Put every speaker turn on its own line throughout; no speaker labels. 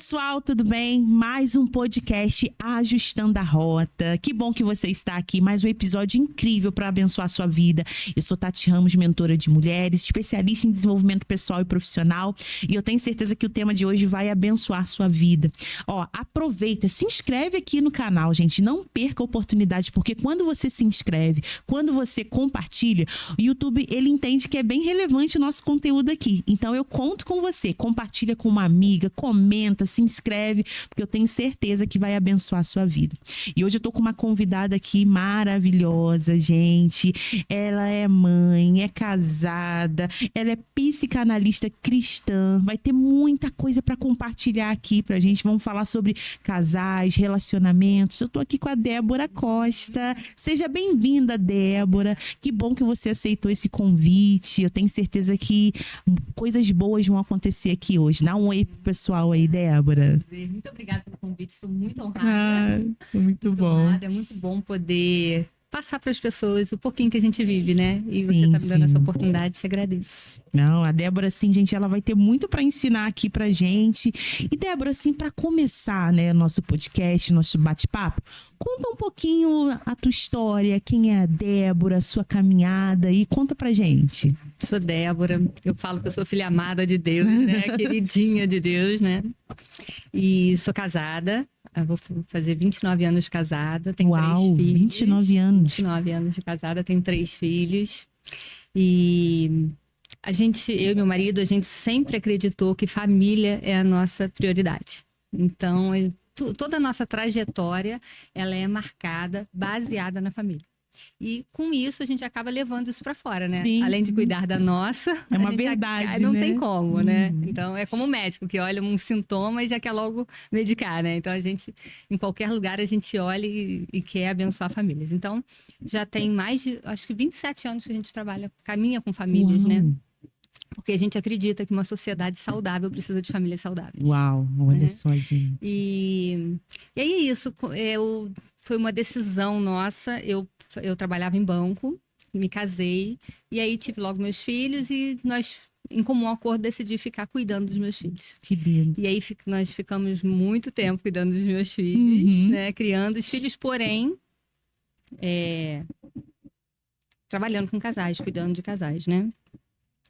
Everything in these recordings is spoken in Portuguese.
pessoal, tudo bem? Mais um podcast Ajustando a Rota. Que bom que você está aqui, mais um episódio incrível para abençoar a sua vida. Eu sou Tati Ramos, mentora de mulheres, especialista em desenvolvimento pessoal e profissional, e eu tenho certeza que o tema de hoje vai abençoar a sua vida. Ó, aproveita, se inscreve aqui no canal, gente, não perca a oportunidade, porque quando você se inscreve, quando você compartilha, o YouTube, ele entende que é bem relevante o nosso conteúdo aqui. Então eu conto com você, compartilha com uma amiga, comenta, se inscreve, porque eu tenho certeza que vai abençoar a sua vida. E hoje eu tô com uma convidada aqui maravilhosa, gente. Ela é mãe, é casada, ela é psicanalista cristã. Vai ter muita coisa para compartilhar aqui pra gente. Vamos falar sobre casais, relacionamentos. Eu tô aqui com a Débora Costa. Seja bem-vinda, Débora. Que bom que você aceitou esse convite. Eu tenho certeza que coisas boas vão acontecer aqui hoje. Dá um oi pro pessoal aí, Débora.
Muito obrigada pelo convite, estou muito honrada.
Muito bom.
Honrada. É muito bom poder passar para as pessoas o pouquinho que a gente vive, né? E
Sim,
você está me dando
sim.
essa oportunidade, te agradeço.
Não, a Débora, assim, gente, ela vai ter muito para ensinar aqui pra gente. E Débora, assim, para começar, né, nosso podcast, nosso bate-papo, conta um pouquinho a tua história, quem é a Débora, sua caminhada, e conta pra gente.
Sou Débora, eu falo que eu sou filha amada de Deus, né? Queridinha de Deus, né? E sou casada, eu vou fazer 29 anos de casada, tenho 3 filhos.
29 anos.
29 anos de casada, tenho 3 filhos. E eu e meu marido, a gente sempre acreditou que família é a nossa prioridade. Então, toda a nossa trajetória, ela é marcada, baseada na família. E com isso a gente acaba levando isso para fora, né?
Sim,
Além
sim.
de cuidar da nossa,
É uma
a gente
verdade,
não
né?
tem como, né? Então é como o médico que olha um sintoma e já quer logo medicar, né? Então a gente, em qualquer lugar, a gente olha e quer abençoar famílias. Então já tem mais de, acho que 27 anos que a gente caminha com famílias,
Uau.
né? Porque a gente acredita que uma sociedade saudável precisa de famílias saudáveis.
Uau, olha
Né?
só, gente.
E aí é isso, foi uma decisão nossa. Eu trabalhava em banco, me casei, e aí tive logo meus filhos e nós, em comum acordo, decidi ficar cuidando dos meus filhos.
Que lindo.
E aí nós ficamos muito tempo cuidando dos meus filhos, né? Criando os filhos, porém, trabalhando com casais, cuidando de casais, né?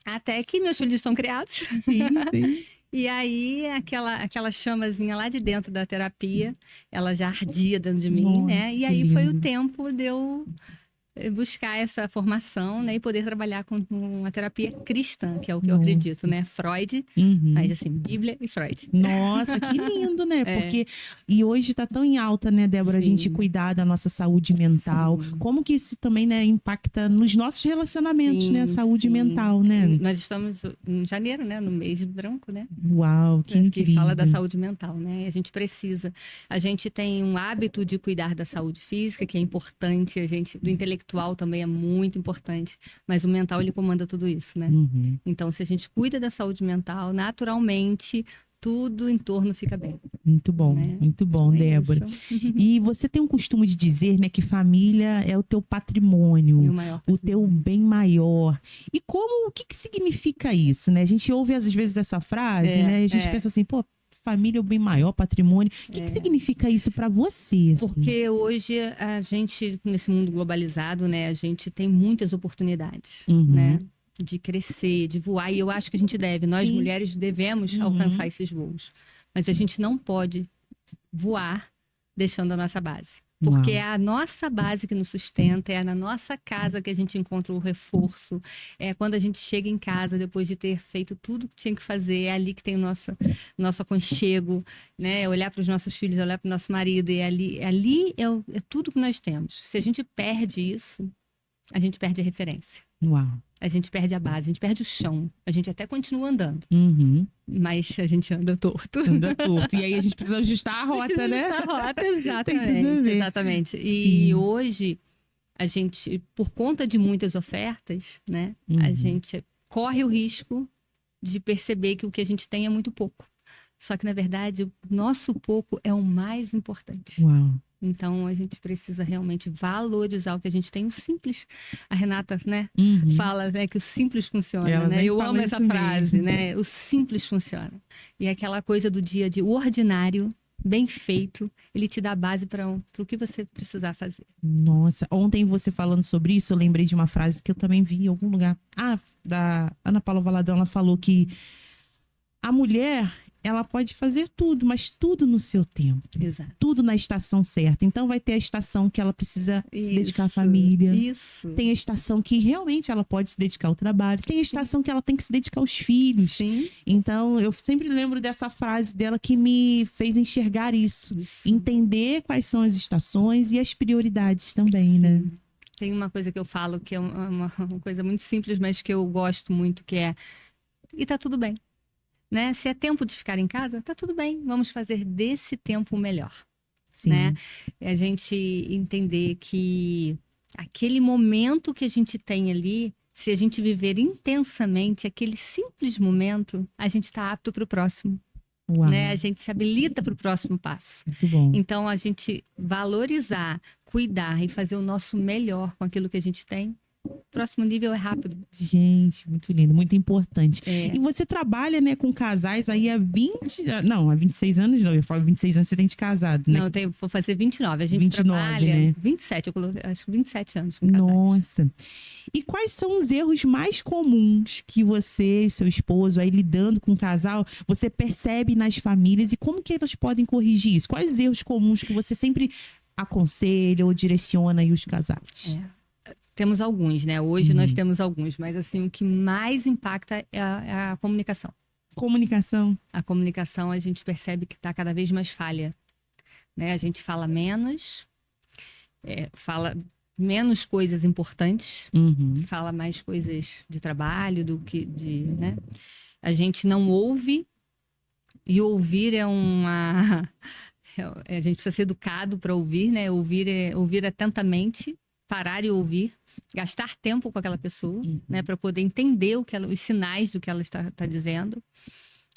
Até que meus filhos estão criados.
Sim, sim.
E aí, aquela chamazinha lá de dentro da terapia, ela já ardia dentro de mim,
Nossa,
né? E
que
aí foi o
lindo.
tempo de eu buscar essa formação, né? E poder trabalhar com uma terapia cristã, que é o que eu
Nossa.
acredito, né? Freud,
Uhum.
mas assim, Bíblia e Freud.
Nossa, que lindo, né?
É.
Porque e hoje tá tão em alta, né, Débora, a
Sim.
gente cuidar da nossa saúde mental.
Sim.
Como que isso também, né, impacta nos nossos relacionamentos, né, a saúde
Sim.
mental, né?
Nós estamos em janeiro, né? No mês branco, né?
Uau, que
Que
incrível.
fala da saúde mental, né? A gente precisa. A gente tem um hábito de cuidar da saúde física, que é importante. Do intelectual também é muito importante. Mas o mental, ele comanda tudo isso, né?
Uhum.
Então, se a gente cuida da saúde mental, naturalmente, tudo em torno fica bem.
Muito bom,
Né?
muito bom,
É
Débora.
isso.
E você tem um costume de dizer, né, que família é o teu patrimônio,
O maior
o teu bem maior. E o que significa isso, né? A gente ouve às vezes essa frase, né? E a gente pensa assim, pô, família é o bem maior, patrimônio. O que significa isso pra você? Assim?
Porque hoje a gente, nesse mundo globalizado, né, a gente tem muitas oportunidades, né, de crescer, de voar. E eu acho que a gente deve, nós
Sim.
mulheres devemos alcançar esses voos. Mas a gente não pode voar deixando a nossa base. Porque
Uau.
é a nossa base que nos sustenta, é na nossa casa que a gente encontra o reforço. É quando a gente chega em casa, depois de ter feito tudo que tinha que fazer, é ali que tem o nosso aconchego, né? Olhar para os nossos filhos, olhar para o nosso marido, e ali é tudo que nós temos. Se a gente perde isso, a gente perde a referência.
Uau.
A gente perde a base, a gente perde o chão. A gente até continua andando,
Uhum.
mas a gente anda torto.
Anda torto. E aí a gente precisa ajustar a rota, né?
A rota,
Tem tudo a
exatamente,
ver.
exatamente. E
Sim.
hoje, a gente, por conta de muitas ofertas, né? A gente corre o risco de perceber que o que a gente tem é muito pouco. Só que, na verdade, o nosso pouco é o mais importante.
Uau.
Então, a gente precisa realmente valorizar o que a gente tem, o simples. A Renata, né, fala, né, que o simples funciona,
Ela
né?
sempre
Eu
fala
amo essa
isso
frase,
mesmo.
né? O simples funciona. E aquela coisa do dia a dia, o ordinário, bem feito, ele te dá a base para o que você precisar fazer.
Nossa, ontem você falando sobre isso, eu lembrei de uma frase que eu também vi em algum lugar. Da Ana Paula Valadão, ela falou que a mulher, ela pode fazer tudo, mas tudo no seu tempo.
Exato.
Tudo na estação certa. Então vai ter a estação que ela precisa se dedicar à
Isso,
família.
Isso.
Tem a estação que realmente ela pode se dedicar ao trabalho. Tem a estação que ela tem que se dedicar aos filhos.
Sim.
Então, eu sempre lembro dessa frase dela que me fez enxergar isso. Entender quais são as estações e as prioridades também, né?
Tem uma coisa que eu falo que é uma coisa muito simples, mas que eu gosto muito, que é... E tá tudo bem. Né? Se é tempo de ficar em casa, tá tudo bem. Vamos fazer desse tempo o melhor.
Sim.
Né? É a gente entender que aquele momento que a gente tem ali, se a gente viver intensamente aquele simples momento, a gente está apto para o próximo. Né? A gente se habilita para o próximo passo.
Muito bom.
Então, a gente valorizar, cuidar e fazer o nosso melhor com aquilo que a gente tem, o próximo nível é rápido.
Gente, muito lindo, muito importante. E você trabalha, né, com casais aí há 26 anos, não, eu falo 26 anos, você tem de casado, né?
Não, vou fazer 29. A gente
29,
trabalha
né?
27, eu coloquei, acho que 27 anos com casais.
Nossa. E quais são os erros mais comuns que você e seu esposo, aí lidando com o casal, você percebe nas famílias e como que elas podem corrigir isso? Quais os erros comuns que você sempre aconselha ou direciona aí os casais?
Temos alguns, né? Hoje nós temos alguns, mas assim, o que mais impacta é a comunicação.
Comunicação.
A comunicação a gente percebe que está cada vez mais falha. Né? A gente fala menos, fala menos coisas importantes, fala mais coisas de trabalho do que né? A gente não ouve, e ouvir é uma... A gente precisa ser educado para ouvir, né? Ouvir atentamente, parar e ouvir, gastar tempo com aquela pessoa, né? Para poder entender os sinais do que ela está dizendo.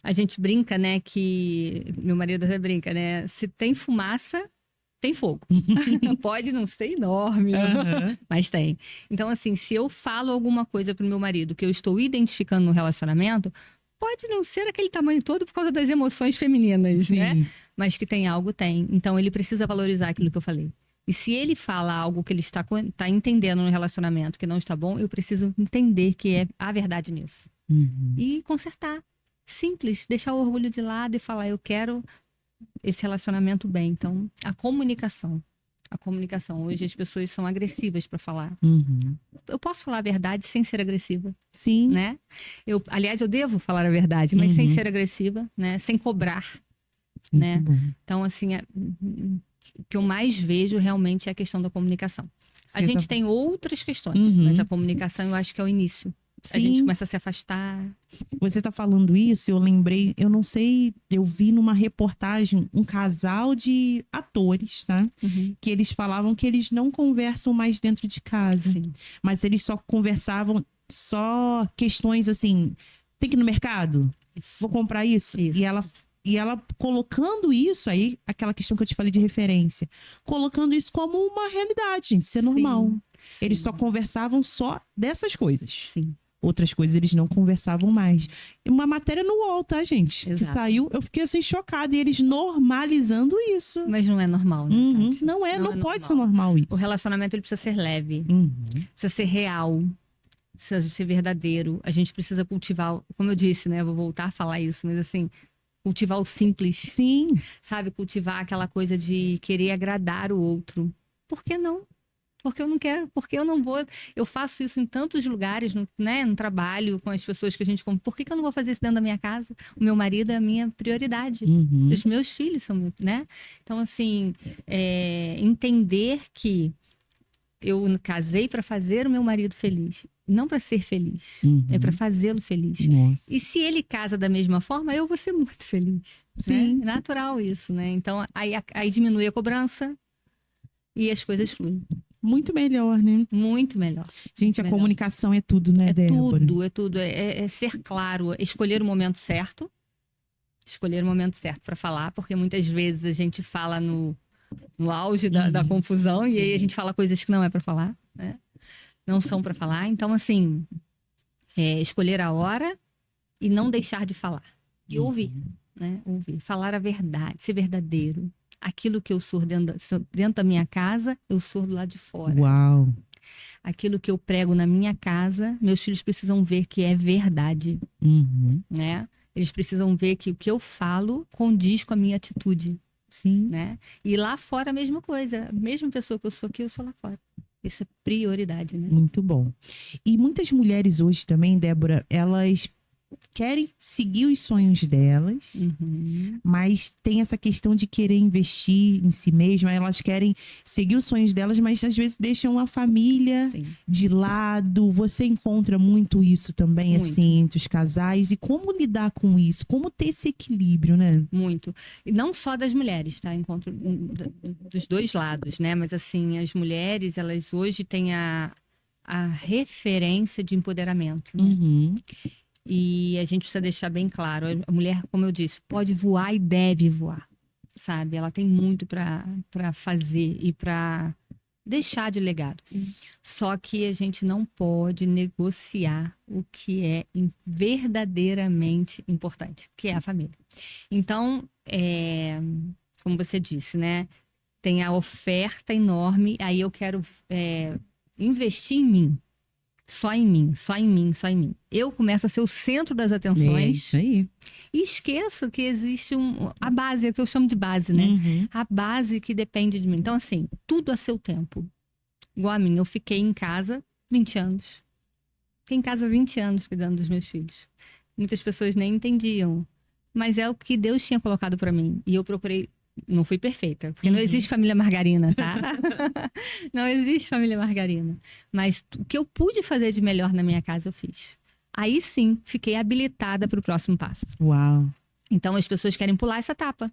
A gente brinca, né? Que meu marido até brinca, né? Se tem fumaça, tem fogo. Pode não ser enorme, mas tem. Então, assim, se eu falo alguma coisa pro meu marido que eu estou identificando no relacionamento, pode não ser aquele tamanho todo por causa das emoções femininas, né? Mas que tem algo, tem. Então, ele precisa valorizar aquilo que eu falei. E se ele fala algo que ele está entendendo no relacionamento que não está bom, eu preciso entender que a verdade nisso. E consertar. Simples. Deixar o orgulho de lado e falar, eu quero esse relacionamento bem. Então, a comunicação. A comunicação. Hoje as pessoas são agressivas para falar. Eu posso falar a verdade sem ser agressiva.
Sim.
Né? Aliás, eu devo falar a verdade, mas sem ser agressiva, né? Sem cobrar. Né? Então, assim, o que eu mais vejo realmente é a questão da comunicação. A gente tem outras questões, mas a comunicação eu acho que é o início. A gente começa a se afastar.
Você tá falando isso, eu lembrei, eu não sei, eu vi numa reportagem um casal de atores, tá? Que eles falavam que eles não conversam mais dentro de casa. Mas eles só conversavam só questões assim, tem que ir no mercado? Vou comprar isso? E ela colocando isso aí, aquela questão que eu te falei de referência, colocando isso como uma realidade, gente, isso é normal. Eles só conversavam só dessas coisas. Outras coisas eles não conversavam mais. Uma matéria no UOL, tá, gente? Que saiu, eu fiquei assim chocada. E eles normalizando isso.
Mas não é normal, né?
Não pode ser normal isso.
O relacionamento ele precisa ser leve, precisa ser real, precisa ser verdadeiro. A gente precisa cultivar, como eu disse, né? Eu vou voltar a falar isso, mas assim, cultivar o simples.
Sim.
Sabe? Cultivar aquela coisa de querer agradar o outro. Por que não? Porque eu não quero, porque eu não vou. Eu faço isso em tantos lugares, né? No trabalho, com as pessoas que a gente compra. Por que eu não vou fazer isso dentro da minha casa? O meu marido é a minha prioridade. Os meus filhos são, né? Então, assim, entender que eu casei para fazer o meu marido feliz. Não para ser feliz. É para fazê-lo feliz. E se ele casa da mesma forma, eu vou ser muito feliz.
Sim.
Né? É natural isso, né? Então, aí diminui a cobrança e as coisas fluem.
Muito melhor, né?
Muito melhor.
Gente, a comunicação é tudo, né, Débora?
É tudo. É ser claro, escolher o momento certo. Escolher o momento certo para falar, porque muitas vezes a gente fala no auge da confusão, e aí a gente fala coisas que não é para falar, né? Não são para falar. Então, assim, escolher a hora e não deixar de falar. E ouvir, né? Ouvir. Falar a verdade, ser verdadeiro. Aquilo que eu surdo dentro da minha casa, eu surdo lá de fora.
Uau!
Aquilo que eu prego na minha casa, meus filhos precisam ver que é verdade, né? Eles precisam ver que o que eu falo condiz com a minha atitude.
Sim.
Né? E lá fora a mesma coisa. A mesma pessoa que eu sou aqui, eu sou lá fora. Isso é prioridade, né?
Muito bom. E muitas mulheres hoje também, Débora, elas querem seguir os sonhos delas, mas tem essa questão de querer investir em si mesma. Elas querem seguir os sonhos delas, mas às vezes deixam a família de lado. Você encontra muito isso também,
Muito.
assim, entre os casais. E como lidar com isso? Como ter esse equilíbrio, né?
Muito. E não só das mulheres, tá? Encontro dos dois lados, né? Mas assim, as mulheres, elas hoje têm a referência de empoderamento, né? E a gente precisa deixar bem claro, a mulher, como eu disse, pode voar e deve voar, sabe? Ela tem muito para fazer e para deixar de legado. Só que a gente não pode negociar o que é verdadeiramente importante, que é a família. Então, como você disse, né? Tem a oferta enorme, aí eu quero investir em mim. Só em mim, só em mim, só em mim. Eu começo a ser o centro das atenções.
É isso aí.
E esqueço que existe a base, é o que eu chamo de base, né? A base que depende de mim. Então, assim, tudo a seu tempo. Igual a mim, eu fiquei em casa 20 anos. Fiquei em casa 20 anos cuidando dos meus filhos. Muitas pessoas nem entendiam. Mas é o que Deus tinha colocado pra mim. E eu procurei. Não fui perfeita, porque não existe família margarina, tá? Não existe família margarina. Mas o que eu pude fazer de melhor na minha casa, eu fiz. Aí sim, fiquei habilitada para o próximo passo.
Uau!
Então as pessoas querem pular essa etapa.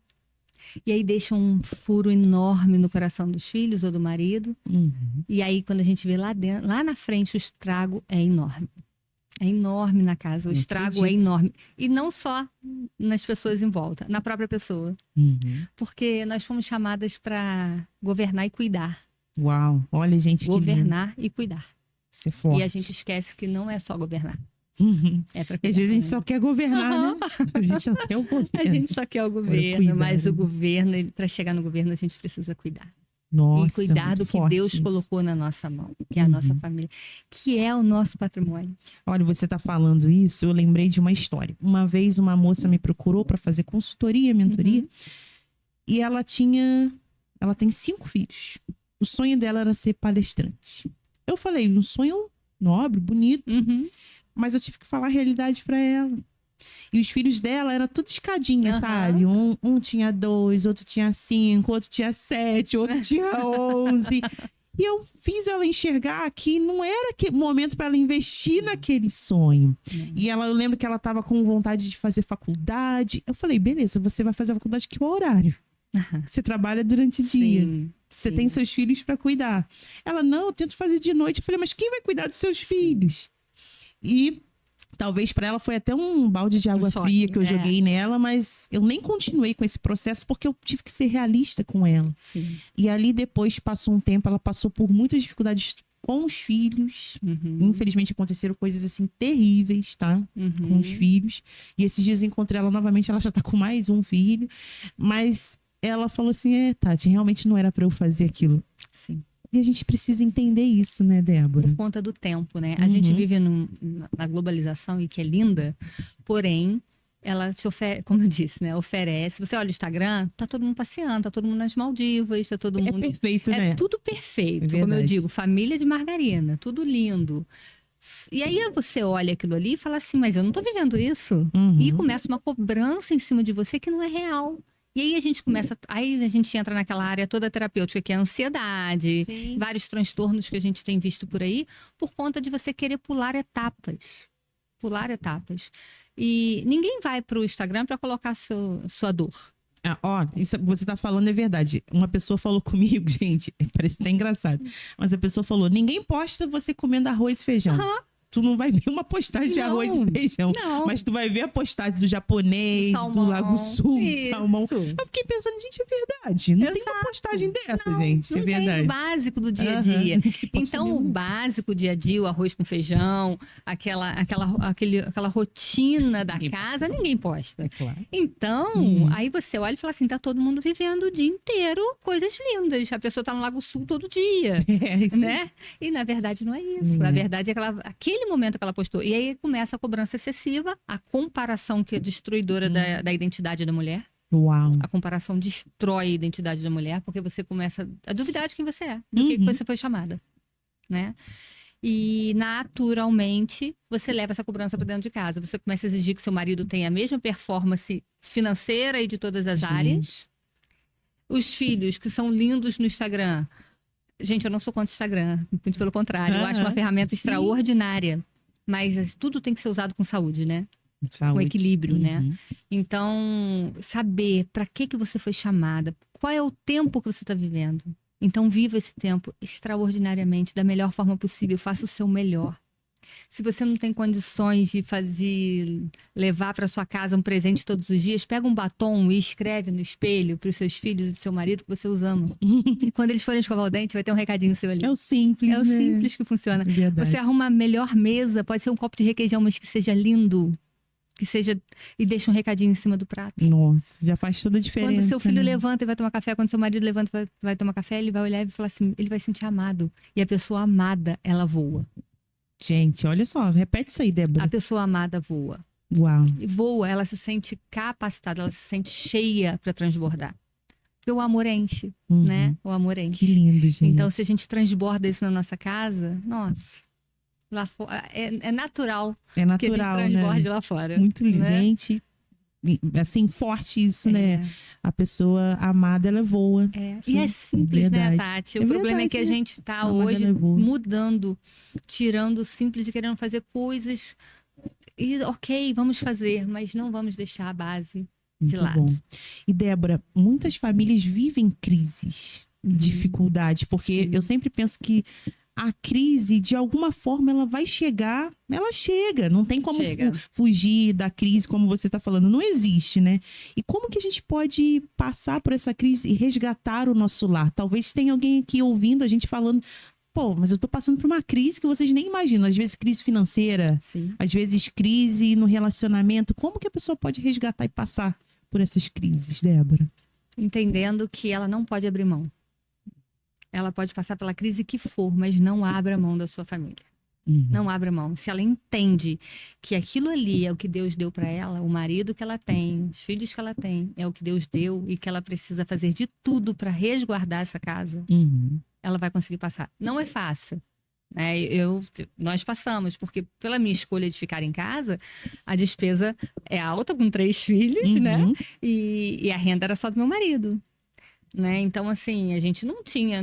E aí deixam um furo enorme no coração dos filhos ou do marido. E aí, quando a gente vê lá dentro, lá na frente, o estrago é enorme. É enorme na casa, o estrago é enorme. E não só nas pessoas em volta, na própria pessoa. Porque nós fomos chamadas para governar e cuidar.
Uau, olha, gente,
governar e cuidar.
Ser forte.
E a gente esquece que não é só governar. É pra
cuidar. E às vezes a gente só quer governar, né? A gente só quer o governo.
A gente só quer o governo, mas o governo, para chegar no governo, a gente precisa cuidar.
Nossa,
e cuidar do que Deus colocou na nossa mão, que é a nossa família, que é o nosso patrimônio.
Olha, você está falando isso, eu lembrei de uma história. Uma vez uma moça me procurou para fazer consultoria, mentoria, e ela tem 5 filhos. O sonho dela era ser palestrante. Eu falei, um sonho nobre, bonito, mas eu tive que falar a realidade para ela. E os filhos dela eram tudo escadinha, sabe? Um tinha 2, outro tinha 5, outro tinha 7, outro tinha 11. E eu fiz ela enxergar que não era momento para ela investir naquele sonho. E eu lembro que ela estava com vontade de fazer faculdade. Eu falei, beleza, você vai fazer a faculdade que horário? Você trabalha durante o dia. Você tem seus filhos para cuidar. Ela, não, eu tento fazer de noite. Eu falei, mas quem vai cuidar dos seus filhos? E talvez para ela foi até um balde de água fria que eu joguei nela, mas eu nem continuei com esse processo porque eu tive que ser realista com ela. E ali depois passou um tempo, ela passou por muitas dificuldades com os filhos. Infelizmente aconteceram coisas assim terríveis, tá? Com os filhos. E esses dias eu encontrei ela novamente, ela já tá com mais um filho. Mas ela falou assim, Tati, realmente não era para eu fazer aquilo. E a gente precisa entender isso, né, Débora?
Por conta do tempo, né? A gente vive na globalização e que é linda, porém, ela te oferece, como eu disse, né? Oferece. Você olha o Instagram, tá todo mundo passeando, tá todo mundo nas Maldivas, tá todo mundo...
É perfeito, né?
É tudo perfeito, como eu digo, família de margarina, tudo lindo. E aí você olha aquilo ali e fala assim, mas eu não tô vivendo isso. E começa uma cobrança em cima de você que não é real. E aí a gente entra naquela área toda terapêutica que é a ansiedade, vários transtornos que a gente tem visto por aí, por conta de você querer pular etapas. E ninguém vai pro Instagram para colocar sua dor.
Isso que você tá falando é verdade. Uma pessoa falou comigo, gente, parece até engraçado, mas a pessoa falou, ninguém posta você comendo arroz e feijão. tu não vai ver uma postagem de arroz e feijão.
Não.
Mas tu vai ver a postagem do japonês, do
Salmão.
Lago Sul,
Isso.
salmão. Eu fiquei pensando, gente, é verdade. Não tem uma
Exato.
Postagem dessa,
Não,
gente.
não
É
tem,
verdade.
o básico do dia a
Aham.
dia.
Que pode
Então,
ser
o
mesmo.
básico dia a dia, o arroz com feijão, aquela rotina da
Ninguém
casa, ninguém posta.
É claro.
Então, aí você olha e fala assim, tá todo mundo vivendo o dia inteiro coisas lindas. A pessoa tá no Lago Sul todo dia.
É isso.
Né? E na verdade não é isso.
Não
A
é.
verdade é que aquele momento que ela postou. E aí começa a cobrança excessiva, a comparação que é destruidora da identidade da mulher.
Uau.
A comparação destrói a identidade da mulher, porque você começa a duvidar de quem você é, do que você foi chamada, né? E naturalmente você leva essa cobrança para dentro de casa. Você começa a exigir que seu marido tenha a mesma performance financeira e de todas as áreas. Os filhos que são lindos no Instagram. Gente, eu não sou contra o Instagram, muito pelo contrário. Eu acho uma ferramenta
Sim.
extraordinária. Mas tudo tem que ser usado com saúde, né?
Saúde.
Com equilíbrio, né?
Uhum.
Então, saber para que você foi chamada, qual é o tempo que você está vivendo. Então, viva esse tempo extraordinariamente, da melhor forma possível, faça o seu melhor. Se você não tem condições de levar para sua casa um presente todos os dias, pega um batom e escreve no espelho para os seus filhos e para o seu marido que você os ama. E quando eles forem escovar o dente, vai ter um recadinho seu ali.
É o simples,
É o
né?
simples que funciona.
É verdade.
Você arruma a melhor mesa, pode ser um copo de requeijão, mas que seja lindo. Que seja. E deixa um recadinho em cima do prato.
Nossa, já faz toda a diferença.
Quando seu filho
né?
levanta e vai tomar café, quando seu marido levanta e vai tomar café, ele vai olhar e falar assim: ele vai se sentir amado. E a pessoa amada, ela voa.
Gente, olha só, repete isso aí, Débora.
A pessoa amada voa.
Uau.
E voa, ela se sente capacitada, ela se sente cheia para transbordar. Porque o amor enche,
Uhum.
né? O amor
Que
enche.
lindo, gente.
Então, se a gente transborda isso na nossa casa, nossa, lá fora, é natural
é
que a gente
natural,
transborde
né?
lá fora.
Muito lindo.
né?
Gente, assim, forte isso, né? A pessoa amada, ela voa.
E é simples, né,
verdade.
Tati? O
É
problema é
verdade,
que a
né?
gente tá
A amada,
hoje
ela voa.
mudando, tirando o simples e querendo fazer coisas. E ok, vamos fazer, mas não vamos deixar a base de
Muito
lado.
bom. E Débora, muitas famílias vivem crises, dificuldades, porque
Sim.
eu sempre penso que a crise, de alguma forma, ela vai chegar, ela chega. Não tem como
Chega.
fugir da crise, como você está falando. Não existe, né? E como que a gente pode passar por essa crise e resgatar o nosso lar? Talvez tenha alguém aqui ouvindo a gente falando, pô, mas eu tô passando por uma crise que vocês nem imaginam. Às vezes crise financeira,
Sim.
às vezes crise no relacionamento. Como que a pessoa pode resgatar e passar por essas crises, Débora?
Entendendo que ela não pode abrir mão. Ela pode passar pela crise que for, mas não abra mão da sua família. Não abra mão. Se ela entende que aquilo ali é o que Deus deu para ela, o marido que ela tem, os filhos que ela tem, é o que Deus deu e que ela precisa fazer de tudo para resguardar essa casa, ela vai conseguir passar. Não é fácil. Né? Nós passamos, porque pela minha escolha de ficar em casa, a despesa é alta com 3 filhos, né? E a renda era só do meu marido. Né? Então, assim, a gente não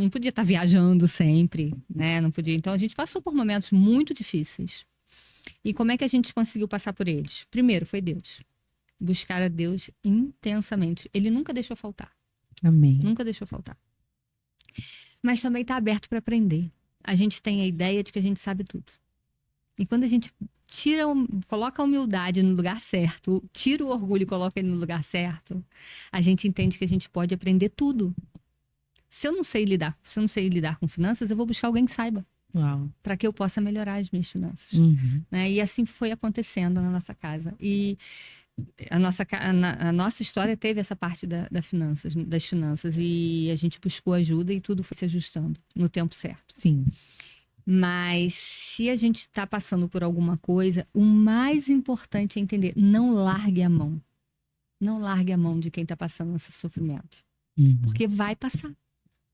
podia estar viajando sempre, né? Não podia. Então, a gente passou por momentos muito difíceis. E como é que a gente conseguiu passar por eles? Primeiro, foi Deus. Buscar a Deus intensamente. Ele nunca deixou faltar.
Amém.
Nunca deixou faltar. Mas também está aberto para aprender. A gente tem a ideia de que a gente sabe tudo. E quando a gente coloca a humildade no lugar certo, tira o orgulho e coloca ele no lugar certo, a gente entende que a gente pode aprender tudo. Se eu não sei lidar com finanças, eu vou buscar alguém que saiba, para que eu possa melhorar as minhas finanças. Né? E assim foi acontecendo na nossa casa. E a nossa história teve essa parte das finanças, e a gente buscou ajuda e tudo foi se ajustando no tempo certo.
Sim.
Mas se a gente está passando por alguma coisa, o mais importante é entender, não largue a mão. Não largue a mão de quem está passando esse sofrimento. Porque vai passar.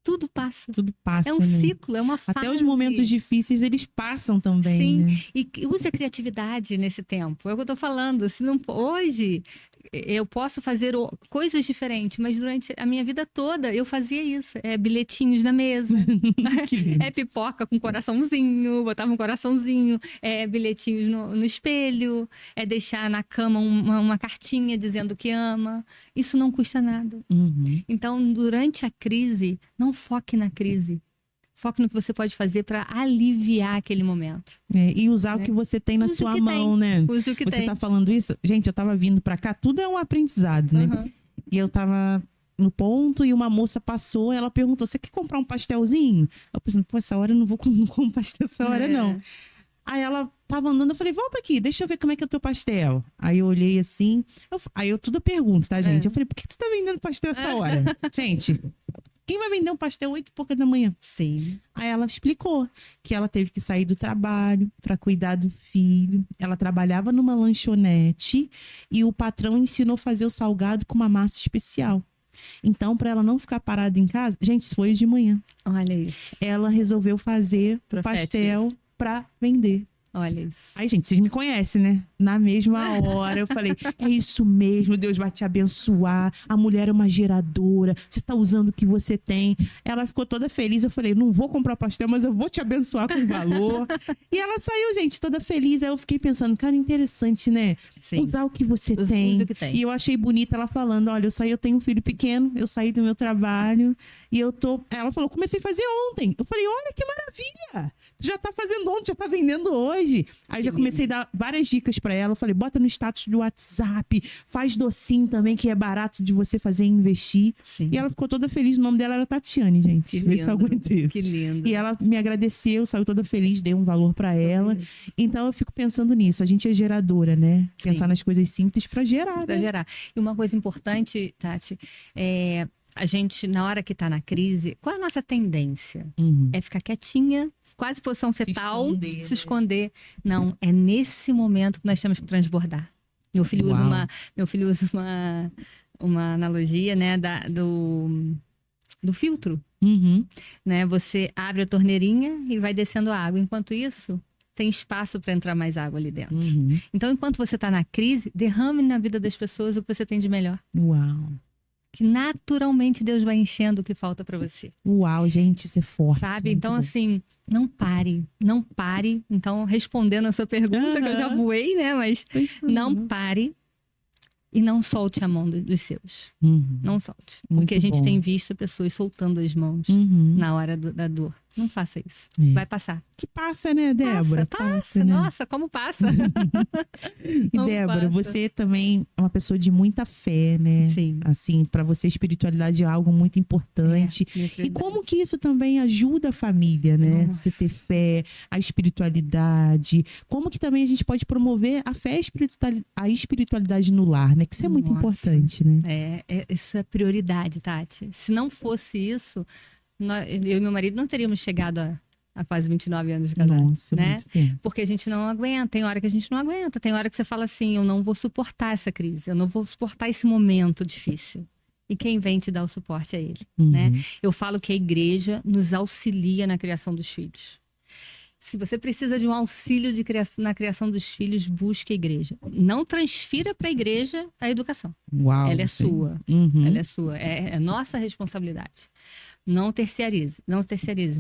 Tudo passa.
Tudo passa,
É um
né?
ciclo, é uma fase.
Até os momentos difíceis, eles passam também,
Sim,
né?
e use a criatividade nesse tempo. É o que eu tô falando. Se não, hoje eu posso fazer coisas diferentes, mas durante a minha vida toda eu fazia isso. É bilhetinhos na mesa,
Que lindo.
é pipoca com coraçãozinho, botava um coraçãozinho, é bilhetinhos no espelho, é deixar na cama uma cartinha dizendo que ama. Isso não custa nada. Então, durante a crise, não foque na crise. Foque no que você pode fazer para aliviar aquele momento.
E usar o que você tem na
Use o
sua
que
mão,
tem.
né?
Use o que
Você
tem.
tá falando isso? Gente, eu tava vindo pra cá, tudo é um aprendizado, né?
Uhum.
E eu tava no ponto e uma moça passou, ela perguntou, você quer comprar um pastelzinho? Eu pensei, pô, essa hora eu não vou comer pastel essa hora, não. Aí ela tava andando, eu falei, volta aqui, deixa eu ver como é que é o teu pastel. Aí eu olhei assim, aí eu tudo pergunto, tá, gente? Eu falei, por que tu tá vendendo pastel essa hora? Gente, quem vai vender um pastel 8h da manhã?
Sim.
Aí ela explicou que ela teve que sair do trabalho para cuidar do filho. Ela trabalhava numa lanchonete e o patrão ensinou a fazer o salgado com uma massa especial. Então, para ela não ficar parada em casa, gente, isso foi de manhã.
Olha isso.
Ela resolveu fazer o pastel para vender.
Olha isso.
Aí, gente, vocês me conhecem, né? Na mesma hora eu falei, é isso mesmo, Deus vai te abençoar. A mulher é uma geradora, você tá usando o que você tem. Ela ficou toda feliz, eu falei, não vou comprar pastel, mas eu vou te abençoar com valor. E ela saiu, gente, toda feliz. Aí eu fiquei pensando, cara, interessante, né?
Sim.
Usar o que você tem.
Usa o que tem.
E eu achei bonita ela falando, olha, eu tenho um filho pequeno, eu saí do meu trabalho e eu tô... Ela falou, comecei a fazer ontem. Eu falei, olha que maravilha! Tu já tá fazendo ontem, já tá vendendo hoje. Aí já comecei a dar várias dicas pra ela. Eu falei, bota no status do WhatsApp, faz docinho também, que é barato de você fazer e investir.
Sim.
E ela ficou toda feliz. O nome dela era Tatiane, gente.
Que
Vê se eu
lindo.
aguento isso.
Que lindo.
E ela me agradeceu, saiu toda feliz, dei um valor pra ela.
Isso.
Então eu fico pensando nisso. A gente é geradora, né? Pensar
Sim.
nas coisas simples pra gerar,
Pra
né?
gerar. E uma coisa importante, Tati, a gente, na hora que tá na crise, qual é a nossa tendência?
Uhum.
É ficar quietinha, quase posição fetal,
esconder,
se
né?
esconder. Não, é nesse momento que nós temos que transbordar. Meu filho usa
Uau.
uma analogia, né, do filtro,
Uhum.
né? Você abre a torneirinha e vai descendo a água. Enquanto isso, tem espaço para entrar mais água ali dentro.
Uhum.
Então, enquanto você está na crise, derrame na vida das pessoas o que você tem de melhor.
Uau.
Que naturalmente Deus vai enchendo o que falta para você.
Uau, gente, isso é forte.
Sabe?
Muito
Então,
bom.
assim, não pare. Não pare. Então, respondendo a sua pergunta, que eu já voei, né? Mas não pare e não solte a mão dos seus.
Uhum.
Não solte.
Muito
Porque a gente
bom.
tem visto pessoas soltando as mãos
Uhum.
na hora da dor. Não faça isso.
É.
Vai passar.
Que passa, né, Débora?
Passa.
né?
Nossa, como passa.
E
Como
Débora,
passa.
você também é uma pessoa de muita fé, né?
Sim.
Assim, para você a espiritualidade é algo muito importante.
Minha
E
prioridade.
como que isso também ajuda a família, né?
Nossa.
Você ter fé, a espiritualidade. Como que também a gente pode promover a fé e a espiritualidade no lar, né? Que isso é muito
Nossa.
importante, né?
Isso é prioridade, Tati. Se não fosse isso, eu e meu marido não teríamos chegado a quase 29 anos de casado.
Nossa,
né?
muito tempo.
Porque a gente não aguenta, tem hora que a gente não aguenta, tem hora que você fala assim, eu não vou suportar essa crise, eu não vou suportar esse momento difícil. E quem vem te dar o suporte é ele, né? Eu falo que a igreja nos auxilia na criação dos filhos. Se você precisa de um auxílio na criação dos filhos, busque a igreja. Não transfira para a igreja a educação.
Uau.
Ela é
sim.
sua.
Uhum.
Ela é sua. É nossa responsabilidade. Não terceirize,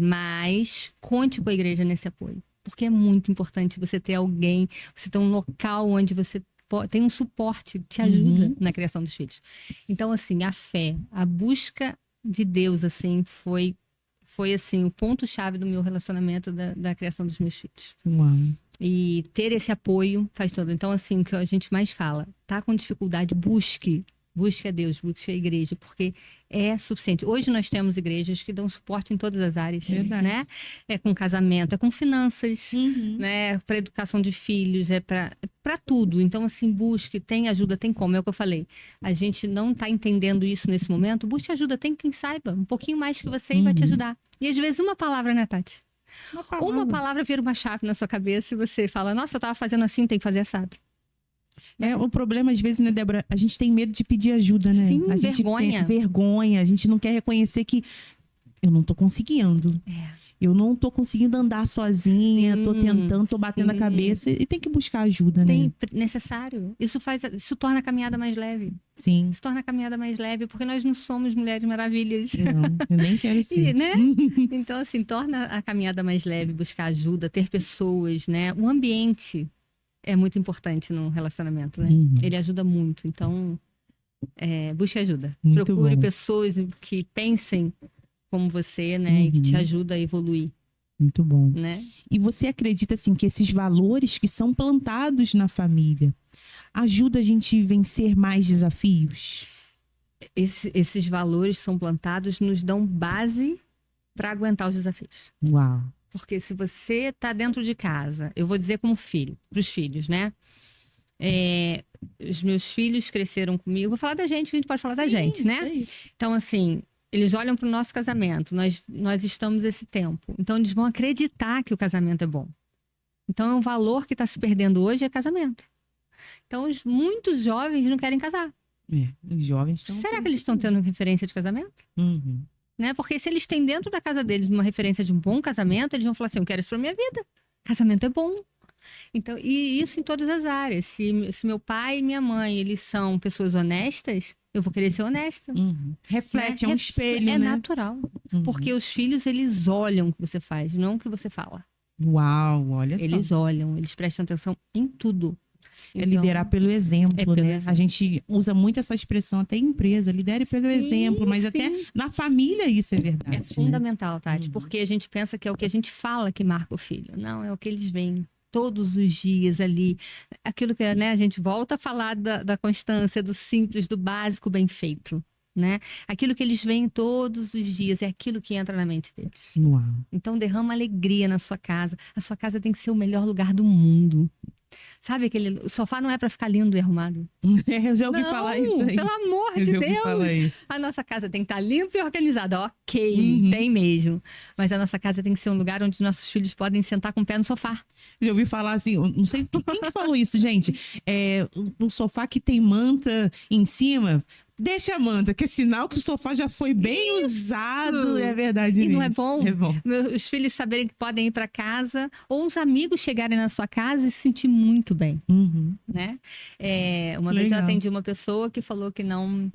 mas conte com a igreja nesse apoio. Porque é muito importante você ter alguém, você ter um local onde você tem um suporte, que te ajuda na criação dos filhos. Então, assim, a fé, a busca de Deus, assim, foi assim, o ponto-chave do meu relacionamento da criação dos meus filhos.
Uau.
E ter esse apoio faz tudo. Então, assim, o que a gente mais fala, tá com dificuldade, busque a Deus, busque a igreja, porque é suficiente. Hoje nós temos igrejas que dão suporte em todas as áreas,
Verdade.
né? É com casamento, é com finanças, né? Para educação de filhos, é para tudo. Então, assim, busque, tem ajuda, tem como. É o que eu falei. A gente não está entendendo isso nesse momento. Busque ajuda, tem quem saiba um pouquinho mais que você e vai te ajudar. E às vezes uma palavra, né, Tati? Uma palavra vira uma chave na sua cabeça e você fala, nossa, eu tava fazendo assim, tem que fazer assado.
O problema, às vezes, né, Débora? A gente tem medo de pedir ajuda, né?
Sim,
a gente
vergonha.
tem vergonha, a gente não quer reconhecer que eu não tô conseguindo. Eu não tô conseguindo andar sozinha, tô tentando, tô batendo a cabeça e tem que buscar ajuda, né?
Necessário. Isso torna a caminhada mais leve.
Sim.
Isso torna a caminhada mais leve, porque nós não somos mulheres maravilhas.
Não, eu nem quero ser.
Né? Então, assim, torna a caminhada mais leve, buscar ajuda, ter pessoas, né? O ambiente é muito importante no relacionamento, né? Ele ajuda muito. Então, busque ajuda.
Muito
Procure
bom.
pessoas que pensem como você, né? E que te
Uhum.
ajuda a evoluir,
Muito bom.
né?
E você acredita, assim, que esses valores que são plantados na família ajudam a gente a vencer mais desafios?
Esses valores são plantados, nos dão base para aguentar os desafios.
Uau.
Porque se você tá dentro de casa, eu vou dizer como filho, pros filhos, né? Os meus filhos cresceram comigo. Vou falar da gente, que a gente pode falar da gente, né?
Sei.
Então, assim, eles olham pro nosso casamento, nós estamos esse tempo. Então, eles vão acreditar que o casamento é bom. Então, é um valor que está se perdendo hoje, é casamento. Então, muitos jovens não querem casar.
Os jovens estão...
Será que eles estão tendo referência de casamento?
Uhum.
Né? Porque se eles têm dentro da casa deles uma referência de um bom casamento, eles vão falar assim: eu quero isso pra minha vida. Casamento é bom. Então, e isso em todas as áreas. Se meu pai e minha mãe, eles são pessoas honestas, eu vou querer ser honesta.
Uhum. Reflete,
Né?
é um espelho,
É
né?
natural.
Uhum.
Porque os filhos, eles olham o que você faz, não o que você fala.
Uau, olha só.
Eles olham, eles prestam atenção em tudo.
É
Então,
liderar pelo exemplo,
pelo
né?
exemplo.
A gente usa muito essa expressão até em empresa, lidere pelo
Sim,
exemplo, mas até
sim.
na família isso é verdade.
É
né?
fundamental, Tati, porque a gente pensa que é o que a gente fala que marca o filho. Não, é o que eles veem todos os dias ali. Aquilo que, né, a gente volta a falar da constância, do simples, do básico bem feito, né? Aquilo que eles veem todos os dias é aquilo que entra na mente deles.
Uau.
Então derrama alegria na sua casa. A sua casa tem que ser o melhor lugar do mundo. Sabe o sofá não é para ficar lindo e arrumado.
Eu já ouvi
Não,
falar isso aí.
pelo amor
Eu
de
já ouvi falar
Deus.
isso.
A nossa casa tem que estar limpa e organizada. Ok,
Uhum.
tem mesmo. Mas a nossa casa tem que ser um lugar onde nossos filhos podem sentar com o pé no sofá.
Já ouvi falar assim, eu não sei quem que falou isso, gente. Um sofá que tem manta em cima, deixa a manta, que é sinal que o sofá já foi bem usado. É verdade
E
mesmo.
não é bom?
É bom.
Os filhos saberem que podem ir para casa, ou os amigos chegarem na sua casa e se sentir muito bem,
Uhum.
né? Uma vez eu
Legal.
atendi uma pessoa que falou que não...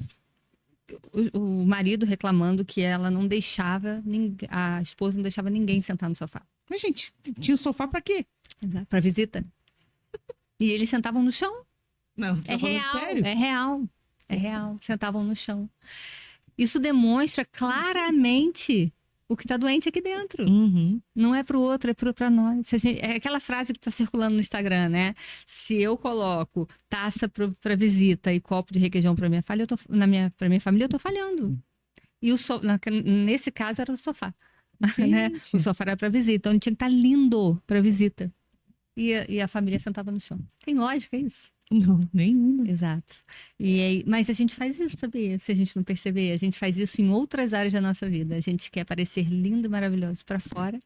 O marido reclamando que ela não deixava, a esposa não deixava ninguém sentar no sofá.
Mas, gente, tinha sofá pra quê?
Exato. Para visita. E eles sentavam no chão.
Não, tá falando
real,
sério?
é real. É real. Sentavam no chão. Isso demonstra claramente o que está doente aqui dentro.
Uhum.
Não é pro outro, é para nós. É aquela frase que está circulando no Instagram, né? Se eu coloco taça para visita e copo de requeijão para minha família, eu tô falhando. E nesse caso era o sofá. Né? O sofá era para visita, então ele tinha que estar lindo para visita. E a família sentava no chão. Tem lógica isso?
Não, nenhuma.
Exato. Mas a gente faz isso, sabia? Se a gente não perceber, a gente faz isso em outras áreas da nossa vida. A gente quer parecer lindo e maravilhoso para fora.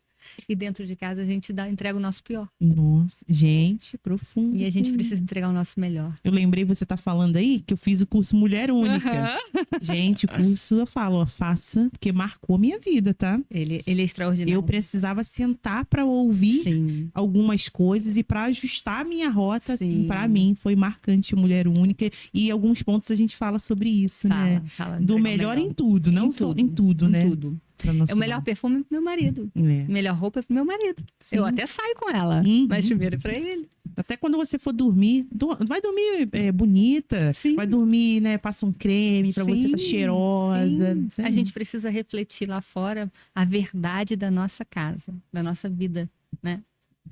E dentro de casa a gente entrega o nosso pior.
Nossa, gente, profundo.
E a gente
isso aí.
precisa entregar o nosso melhor.
Eu lembrei, você tá falando aí, que eu fiz o curso Mulher Única. Gente, o curso, eu falo, ó, faça, porque marcou a minha vida, tá?
Ele é extraordinário.
Eu precisava sentar pra ouvir
Sim.
algumas coisas e pra ajustar a minha rota, assim,
Sim.
pra mim foi marcante Mulher Única. E em alguns pontos a gente fala sobre isso, né?
Fala,
Do
entregar o
melhor em tudo, não só em tudo, né?
Em tudo.
Pra nosso
É o melhor
lar.
perfume pro meu marido.
É.
Melhor roupa é pro meu marido.
Sim.
Eu até saio com ela,
Uhum.
mas primeiro é pra ele.
Até quando você for dormir, vai dormir bonita,
Sim.
vai dormir, né? Passa um creme pra você estar cheirosa.
sim.
Isso aí.
A gente precisa refletir lá fora a verdade da nossa casa, da nossa vida, né?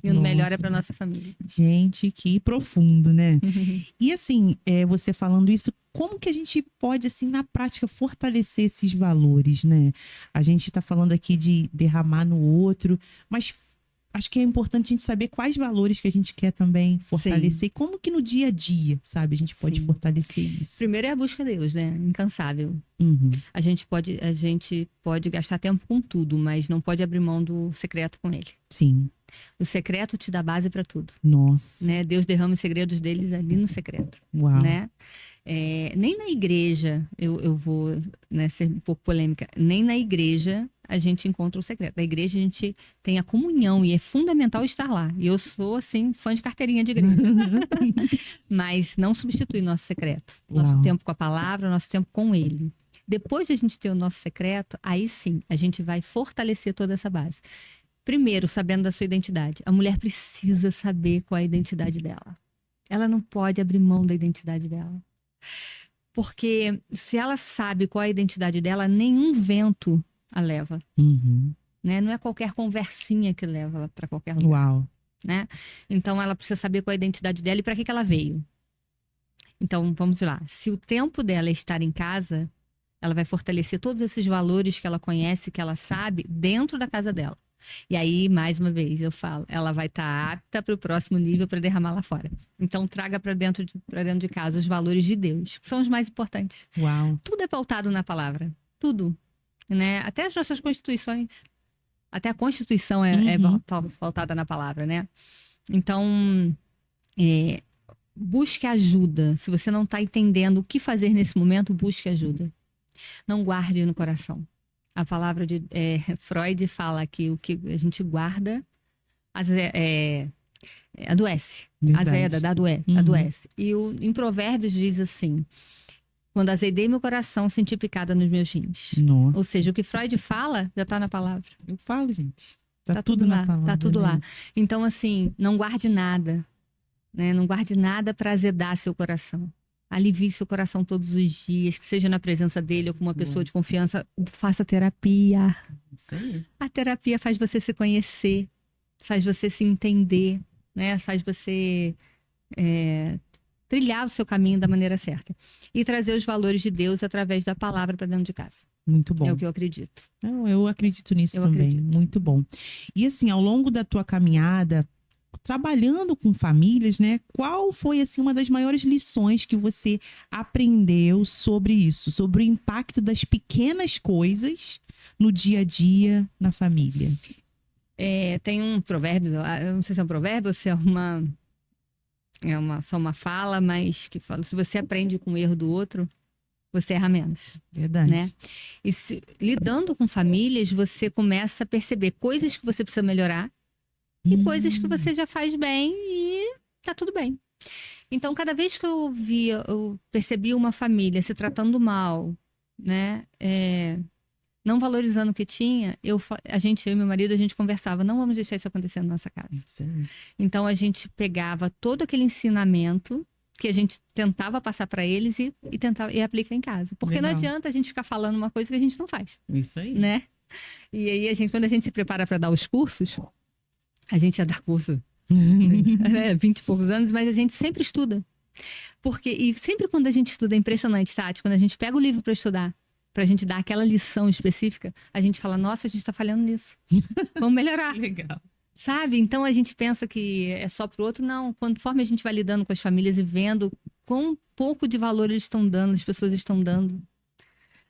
E o
Nossa.
melhor é pra nossa família.
Gente, que profundo, né? E assim, você falando isso, como que a gente pode, assim, na prática, fortalecer esses valores, né? A gente tá falando aqui de derramar no outro, mas acho que é importante a gente saber quais valores que a gente quer também fortalecer. E como que no dia a dia, sabe, a gente pode
Sim.
fortalecer isso.
Primeiro é a busca de Deus, né? Incansável.
Uhum.
A gente pode gastar tempo com tudo, mas não pode abrir mão do secreto com ele.
Sim.
O secreto te dá base para tudo,
Nossa.
né? Deus derrama os segredos deles ali no secreto,
Uau.
né? Nem na igreja, eu vou, né, ser um pouco polêmica, nem na igreja a gente encontra o secreto. Na igreja a gente tem a comunhão e é fundamental estar lá. E eu sou, assim, fã de carteirinha de igreja. Mas não substitui nosso secreto. Nosso
Uau.
tempo com a palavra, nosso tempo com ele. Depois de a gente ter o nosso secreto, aí sim, a gente vai fortalecer toda essa base. Primeiro, sabendo da sua identidade. A mulher precisa saber qual é a identidade dela. Ela não pode abrir mão da identidade dela. Porque se ela sabe qual é a identidade dela, nenhum vento a leva,
Uhum.
né? Não é qualquer conversinha que leva ela para qualquer lugar,
Uau.
né? Então ela precisa saber qual é a identidade dela e para que ela veio. Então vamos lá. Se o tempo dela é estar em casa, ela vai fortalecer todos esses valores que ela conhece, que ela sabe, dentro da casa dela. E aí, mais uma vez, eu falo, ela vai estar apta para o próximo nível para derramar lá fora. Então, traga para dentro de casa os valores de Deus, que são os mais importantes.
Uau.
Tudo é pautado na palavra. Tudo. Né? Até as nossas constituições. Até a Constituição é pautada na palavra, né? Então, busque ajuda. Se você não está entendendo o que fazer nesse momento, busque ajuda. Não guarde no coração. A palavra de Freud fala que o que a gente guarda adoece.
Verdade.
Azeda, adoece. E em Provérbios diz assim: quando azedei meu coração, senti picada nos meus rins.
Nossa.
Ou seja, o que Freud fala já está na palavra.
Eu falo, gente. Tá
tudo
tudo
lá,
na palavra.
tá tudo
né?
lá. Então, assim, não guarde nada. Né? Não guarde nada para azedar seu coração. Alivie seu coração todos os dias, que seja na presença dele ou com uma pessoa de confiança. Faça terapia.
Isso aí.
A terapia faz você se conhecer, faz você se entender, né? Faz você trilhar o seu caminho da maneira certa. E trazer os valores de Deus através da palavra para dentro de casa.
Muito bom.
É o que eu acredito.
Não, eu acredito nisso
Eu
também.
acredito.
Muito bom. E assim, ao longo da tua caminhada, trabalhando com famílias, né? Qual foi assim uma das maiores lições que você aprendeu sobre isso, sobre o impacto das pequenas coisas no dia a dia na família?
Tem um provérbio, eu não sei se é um provérbio ou se é só uma fala, mas que fala: se você aprende com o erro do outro, você erra menos.
Verdade.
Né? E lidando com famílias, você começa a perceber coisas que você precisa melhorar e coisas que você já faz bem e tá tudo bem. Então, cada vez que eu percebi uma família se tratando mal, né? Não valorizando o que tinha, eu e meu marido, a gente conversava: não vamos deixar isso acontecer na nossa casa.
Sim.
Então, a gente pegava todo aquele ensinamento que a gente tentava passar para eles e aplica em casa. Porque
Legal.
não adianta a gente ficar falando uma coisa que a gente não faz,
Isso aí.
né? E aí, quando a gente se prepara para dar os cursos, a gente já dá curso 20 e poucos anos, mas a gente sempre estuda. E sempre quando a gente estuda, é impressionante, Tati, quando a gente pega o livro para estudar, pra gente dar aquela lição específica, a gente fala: nossa, a gente tá falhando nisso. Vamos melhorar.
Legal.
Sabe? Então a gente pensa que é só pro outro. Não. Conforme a gente vai lidando com as famílias e vendo quão pouco de valor eles estão dando, as pessoas estão dando,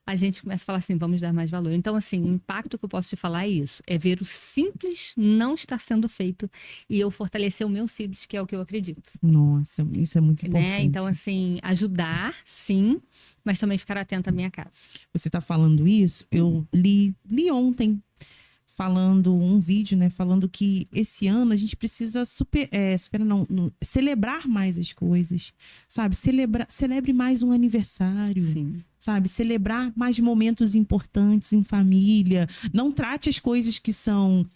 a gente começa a falar assim: vamos dar mais valor. Então, assim, o impacto que eu posso te falar é isso: é ver o simples não estar sendo feito e eu fortalecer o meu simples, que é o que eu acredito.
Nossa, isso é muito importante.
Né? Então, assim, ajudar, sim, mas também ficar atento à minha casa.
Você tá falando isso, eu li ontem, falando um vídeo, né? Falando que esse ano a gente precisa celebrar mais as coisas, sabe? Celebre mais um aniversário.
Sim.
Sabe? Celebrar mais momentos importantes em família. Não trate as coisas que são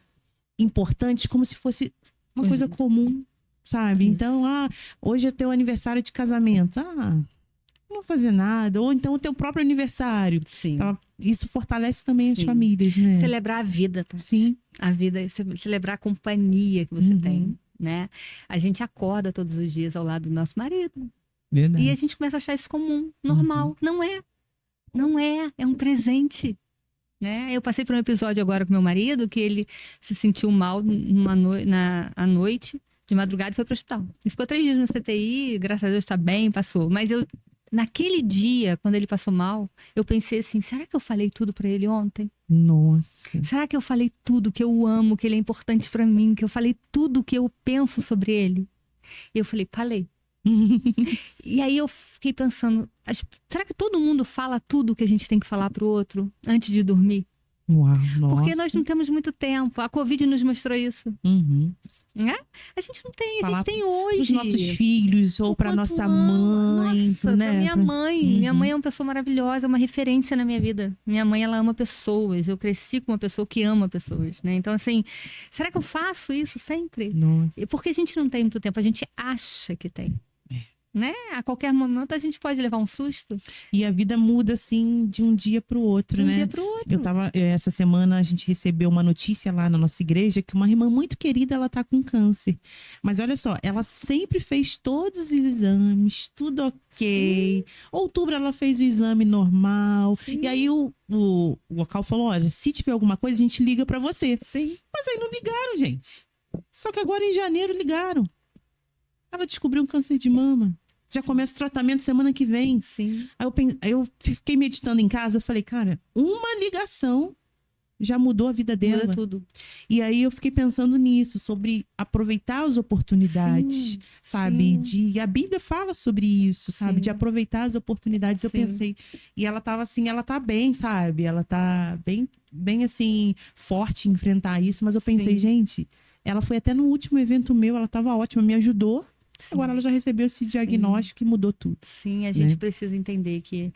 importantes como se fosse uma coisa comum, sabe?
Isso.
Então, hoje é teu aniversário de casamento. Não vou fazer nada. Ou então o teu próprio aniversário.
Sim.
Então, isso fortalece também as
Sim.
famílias, né?
Celebrar a vida, tá?
Sim.
A vida, celebrar a companhia que você tem, né? A gente acorda todos os dias ao lado do nosso marido.
Verdade.
E a gente começa a achar isso comum, normal. Não é. Não é. É um presente. Né? Eu passei por um episódio agora com meu marido que ele se sentiu mal à noite, de madrugada, e foi para o hospital. Ele ficou 3 dias no CTI, graças a Deus está bem, passou. Mas naquele dia, quando ele passou mal, eu pensei assim: será que eu falei tudo para ele ontem?
Nossa.
Será que eu falei tudo que eu amo, que ele é importante para mim, que eu falei tudo que eu penso sobre ele? E eu falei: falei. E aí eu fiquei pensando: será que todo mundo fala tudo que a gente tem que falar pro outro antes de dormir?
Uau, nossa.
Porque nós não temos muito tempo. A Covid nos mostrou isso. Né? A gente não tem, a gente tem hoje.
Os nossos filhos, ou para nossa mãe.
Nossa,
né?
pra minha mãe. Minha mãe é uma pessoa maravilhosa, uma referência na minha vida. Minha mãe, ela ama pessoas. Eu cresci com uma pessoa que ama pessoas, né? Então, assim, será que eu faço isso sempre?
Nossa.
Porque a gente não tem muito tempo, a gente acha que tem. né? A qualquer momento a gente pode levar um susto.
E a vida muda, assim, de um dia pro outro,
De um
né?
dia pro outro.
Essa semana a gente recebeu uma notícia lá na nossa igreja que uma irmã muito querida, ela tá com câncer. Mas olha só, ela sempre fez todos os exames, tudo ok. Outubro ela fez o exame normal.
Sim.
E aí o local falou, olha, se tiver alguma coisa, a gente liga pra você.
Sim.
Mas aí não ligaram, gente. Só que agora em janeiro ligaram. Ela descobriu um câncer de mama. Já começa o tratamento semana que vem.
Sim.
Aí eu fiquei meditando em casa, eu falei, cara, uma ligação já mudou a vida dela.
Muda tudo.
E aí eu fiquei pensando nisso, sobre aproveitar as oportunidades,
Sim,
sabe?
sim.
A Bíblia fala sobre isso, sabe?
Sim.
De aproveitar as oportunidades. Eu
Sim.
pensei, e ela tava assim, ela tá bem, sabe? Ela tá bem assim, forte em enfrentar isso. Mas eu pensei,
Sim.
gente, ela foi até no último evento meu, ela tava ótima, me ajudou.
Sim.
Agora ela já recebeu esse diagnóstico e mudou tudo.
Sim, a gente
Né?
precisa entender que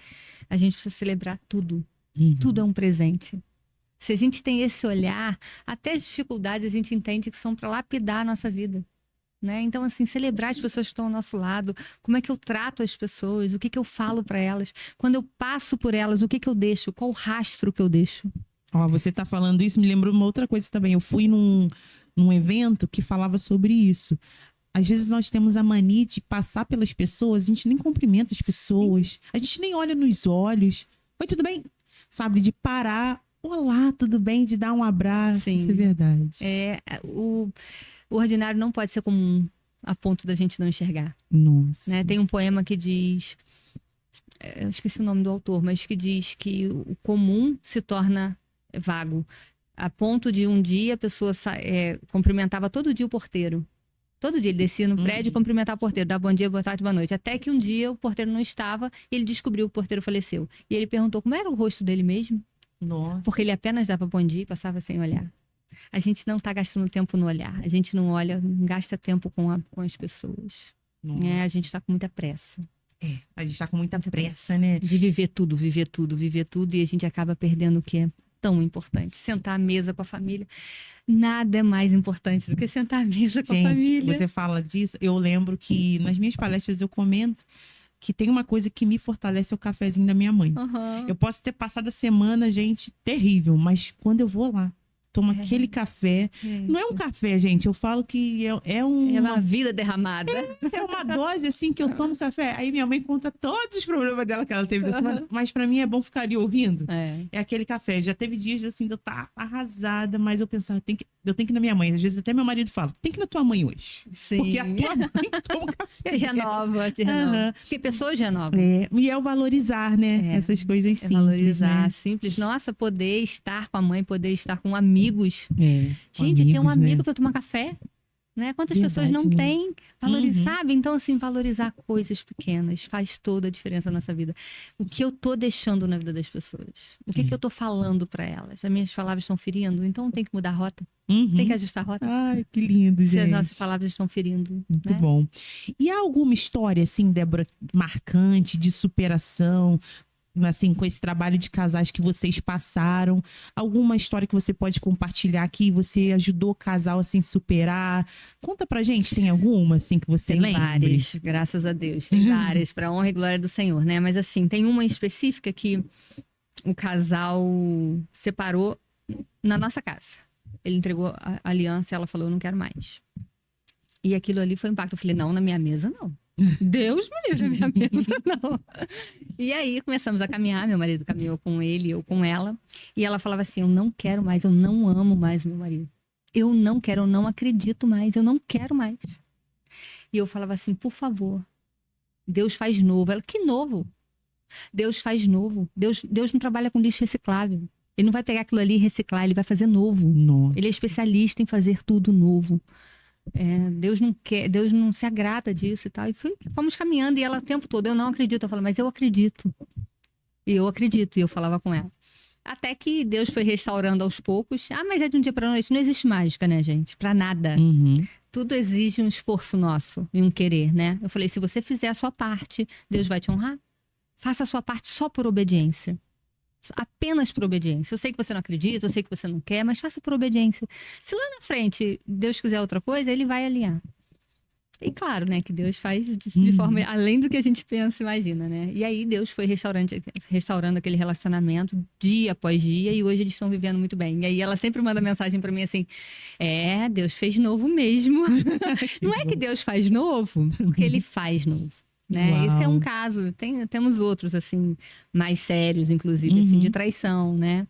a gente precisa celebrar tudo.
Uhum.
Tudo é um presente. Se a gente tem esse olhar, até as dificuldades a gente entende que são para lapidar a nossa vida. Né? Então, assim, celebrar as pessoas que estão ao nosso lado, como é que eu trato as pessoas, o que eu falo para elas, quando eu passo por elas, o que eu deixo, qual o rastro que eu deixo.
Ó, você tá falando isso, me lembrou uma outra coisa também. Eu fui num evento que falava sobre isso. Às vezes nós temos a mania de passar pelas pessoas, a gente nem cumprimenta as pessoas, a gente nem olha nos olhos. Oi, tudo bem? Sabe, de parar. Olá, tudo bem? De dar um abraço.
Sim.
Isso é verdade.
O ordinário não pode ser comum a ponto da gente não enxergar.
Nossa.
Né? Tem um poema que diz, eu esqueci o nome do autor, mas que diz que o comum se torna vago. A ponto de um dia a pessoa cumprimentava todo dia o porteiro. Todo dia ele descia no prédio e cumprimentava o porteiro, dava bom dia, boa tarde, boa noite. Até que um dia o porteiro não estava e ele descobriu que o porteiro faleceu. E ele perguntou como era o rosto dele mesmo.
Nossa.
Porque ele apenas dava bom dia e passava sem olhar. A gente não está gastando tempo no olhar. A gente não olha, não gasta tempo com as pessoas. A gente está com muita pressa.
A gente tá com muita pressa, né?
De viver tudo. E a gente acaba perdendo o que é tão importante. Sentar à mesa com a família. Nada é mais importante do que sentar à mesa com a família.
Gente, você fala disso, eu lembro que nas minhas palestras eu comento que tem uma coisa que me fortalece, é o cafezinho da minha mãe.
Uhum.
Eu posso ter passado a semana, gente, terrível, mas quando eu vou lá, tomo aquele café. Não é um café, gente. Eu falo que é
uma vida derramada.
É uma dose, assim, que eu tomo café. Aí minha mãe conta todos os problemas dela que ela teve essa semana. Mas pra mim é bom ficar ali ouvindo. É aquele café. Já teve dias, assim, de eu estar arrasada, mas eu pensava, eu tenho que ir na minha mãe. Às vezes até meu marido fala, tem que ir na tua mãe hoje.
Sim.
Porque a tua mãe toma café.
Te renova. Porque pessoas renovam.
E é o valorizar, né? Essas coisas simples.
Valorizar,
né?
simples. Nossa, poder estar com a mãe, poder estar com amigos. Gente,
amigos,
ter um amigo
né?
para tomar café. Né? Quantas
Verdade,
pessoas não
né?
têm? Sabe? Então, assim, valorizar coisas pequenas faz toda a diferença na nossa vida. O que eu tô deixando na vida das pessoas? O que eu tô falando para elas? As minhas palavras estão ferindo? Então tem que mudar a rota. Tem que ajustar a rota.
Ai, que lindo,
Se
gente.
as nossas palavras estão ferindo.
Muito
né?
bom. E há alguma história, assim, Débora, marcante, de superação, assim, com esse trabalho de casais que vocês passaram? Alguma história que você pode compartilhar aqui? Você ajudou o casal, assim, a superar? Conta pra gente, tem alguma, assim, que você
Tem
lembre?
várias, graças a Deus. Tem várias, pra honra e glória do Senhor, né? Mas assim, tem uma específica que o casal separou na nossa casa. Ele entregou a aliança e ela falou, eu não quero mais. E aquilo ali foi um impacto. Eu falei, não, na minha mesa não. Deus me livre, na minha mesa não. E aí começamos a caminhar, meu marido caminhou com ele, eu com ela. E ela falava assim, eu não quero mais, eu não amo mais meu marido. Eu não quero, eu não acredito mais, eu não quero mais. E eu falava assim, por favor, Deus faz novo. Ela, que novo? Deus faz novo. Deus não trabalha com lixo reciclável. Ele não vai pegar aquilo ali e reciclar, ele vai fazer novo.
Nossa.
Ele é especialista em fazer tudo novo. Deus não quer, Deus não se agrada disso e tal. E fomos caminhando e ela o tempo todo, eu não acredito. Eu falo, mas eu acredito. E eu acredito. E eu falava com ela. Até que Deus foi restaurando aos poucos. Ah, mas é de um dia para noite. Não existe mágica, né, gente? Pra nada. Tudo exige um esforço nosso e um querer, né? Eu falei, se você fizer a sua parte, Deus vai te honrar. Faça a sua parte só por obediência. Apenas por obediência. Eu sei que você não acredita, eu sei que você não quer, mas faça por obediência. Se lá na frente Deus quiser outra coisa, ele vai alinhar. E claro, né, que Deus faz de forma além do que a gente pensa e imagina, né? E aí Deus foi restaurando aquele relacionamento dia após dia e hoje eles estão vivendo muito bem. E aí ela sempre manda mensagem pra mim assim: Deus fez novo mesmo. Não é que Deus faz novo, porque ele faz novo. Né? Esse é um caso, temos outros assim, mais sérios, inclusive, assim, de traição, né?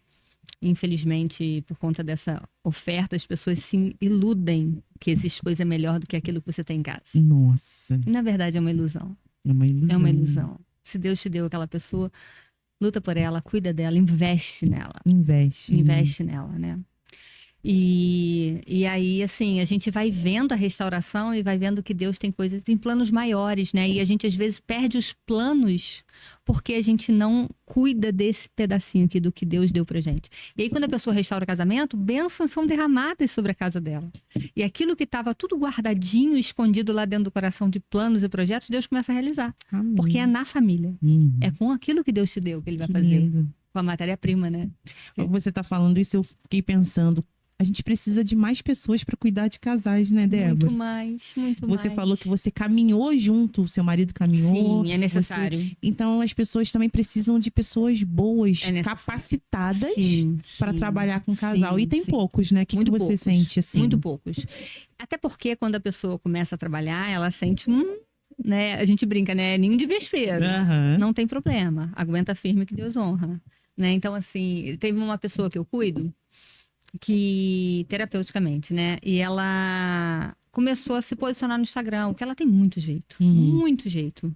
Infelizmente, por conta dessa oferta, as pessoas se iludem que existe coisa melhor do que aquilo que você tem em casa.
Nossa.
E, na verdade, é uma ilusão.
É uma ilusão.
É uma ilusão. Se Deus te deu aquela pessoa, luta por ela, cuida dela, investe nela. Investe nela, né? E aí, assim, a gente vai vendo a restauração e vai vendo que Deus tem coisas, tem planos maiores, né? E a gente, às vezes, perde os planos porque a gente não cuida desse pedacinho aqui do que Deus deu pra gente. E aí, quando a pessoa restaura o casamento, bênçãos são derramadas sobre a casa dela. E aquilo que estava tudo guardadinho, escondido lá dentro do coração de planos e projetos, Deus começa a realizar.
Amém.
Porque é na família. É com aquilo que Deus te deu que Ele vai fazer.
Lindo.
Com a matéria-prima, né?
Você tá falando isso, eu fiquei pensando. A gente precisa de mais pessoas para cuidar de casais, né, Débora?
Muito mais.
Você falou que você caminhou junto, o seu marido caminhou.
Sim, é necessário.
Então, as pessoas também precisam de pessoas boas, capacitadas para trabalhar com o casal. E tem poucos, né? O que você sente assim?
Muito poucos. Até porque quando a pessoa começa a trabalhar, ela sente né? A gente brinca, né? Ninho de vespeiro. Não tem problema. Aguenta firme que Deus honra. Né? Então, assim, teve uma pessoa que eu cuido, que terapeuticamente, né? E ela começou a se posicionar no Instagram, porque ela tem muito jeito. Muito jeito.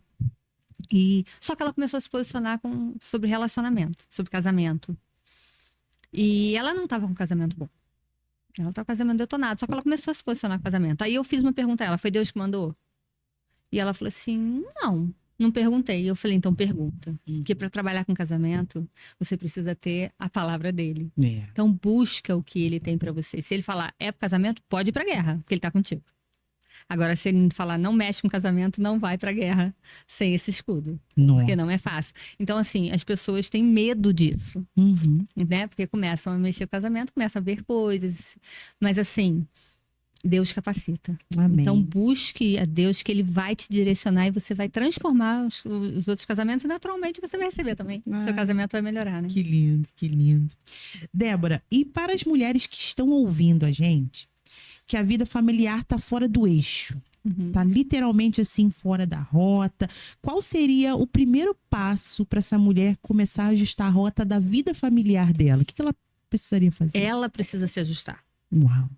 E só que ela começou a se posicionar sobre relacionamento, sobre casamento. E ela não tava com um casamento bom. Ela tava com um casamento detonado, só que ela começou a se posicionar com o casamento. Aí eu fiz uma pergunta a ela: foi Deus que mandou? E ela falou assim: não perguntei. Eu falei: então pergunta. Porque para trabalhar com casamento, você precisa ter a palavra dele. Então busca o que ele tem para você. Se ele falar é pro casamento, pode ir pra guerra, porque ele tá contigo. Agora, se ele falar não mexe com casamento, não vai pra guerra sem esse escudo. Porque não é fácil. Então, assim, as pessoas têm medo disso. Né? Porque começam a mexer com casamento, começam a ver coisas. Mas, assim, Deus capacita.
Amém.
Então, busque a Deus, que Ele vai te direcionar e você vai transformar os outros casamentos e, naturalmente, você vai receber também. Seu casamento vai melhorar, né?
Que lindo, que lindo. Débora, e para as mulheres que estão ouvindo a gente, que a vida familiar tá fora do eixo, tá literalmente assim fora da rota, qual seria o primeiro passo para essa mulher começar a ajustar a rota da vida familiar dela? O que ela precisaria fazer?
Ela precisa se ajustar.
Uau.